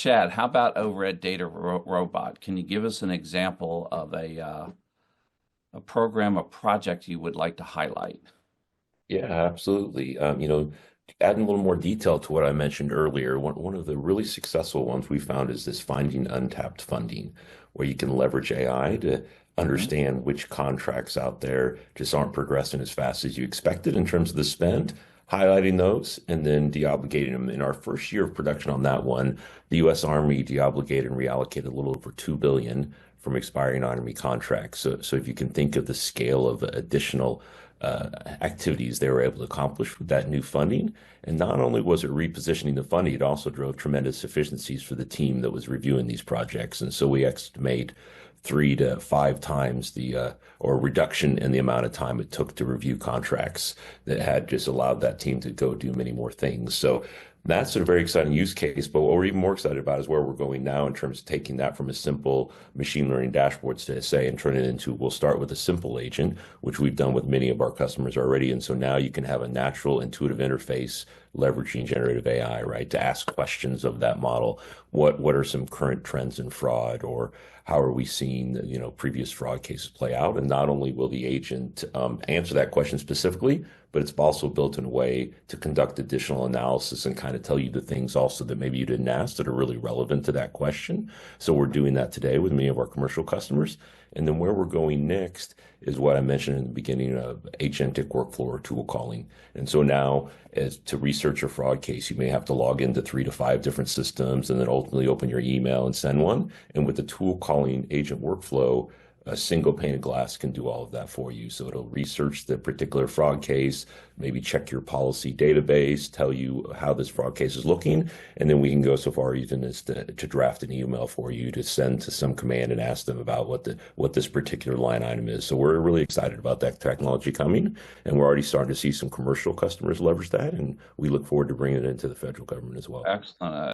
Chad, how about over at DataRobot? Can you give us an example of a program, a project you would like to highlight? Yeah, absolutely. Adding a little more detail to what I mentioned earlier, one of the really successful ones we found is this finding untapped funding, where you can leverage AI to Hmm. understand which contracts out there just aren't progressing as fast as you expected in terms of the spend, highlighting those, and then deobligating them. In our first year of production on that one, the U.S. Army deobligated and reallocated a little over $2 billion from expiring Army contracts. So if you can think of the scale of additional activities they were able to accomplish with that new funding. And not only was it repositioning the funding, it also drove tremendous efficiencies for the team that was reviewing these projects. And so we estimate 3 to 5 times or reduction in the amount of time it took to review contracts that had just allowed that team to go do many more things. So that's a very exciting use case. But what we're even more excited about is where we're going now in terms of taking that from a simple machine learning dashboards to say and turn it into, we'll start with a simple agent, which we've done with many of our customers already. And so now you can have a natural, intuitive interface leveraging generative AI, right, to ask questions of that model. What are some current trends in fraud, or how are we seeing, previous fraud cases play out? And not only will the agent answer that question specifically, but it's also built in a way to conduct additional analysis and kind of tell you the things also that maybe you didn't ask that are really relevant to that question. So we're doing that today with many of our commercial customers. And then where we're going next is what I mentioned in the beginning of agentic workflow or tool calling. And so now, as to research a fraud case, you may have to log into 3 to 5 different systems and then ultimately open your email and send one. And with the tool calling agent workflow, a single pane of glass can do all of that for you. So it'll research the particular fraud case, maybe check your policy database, tell you how this fraud case is looking, and then we can go so far even as to draft an email for you to send to some command and ask them about what this particular line item is. So we're really excited about that technology coming, and we're already starting to see some commercial customers leverage that, and we look forward to bringing it into the federal government as well. Excellent.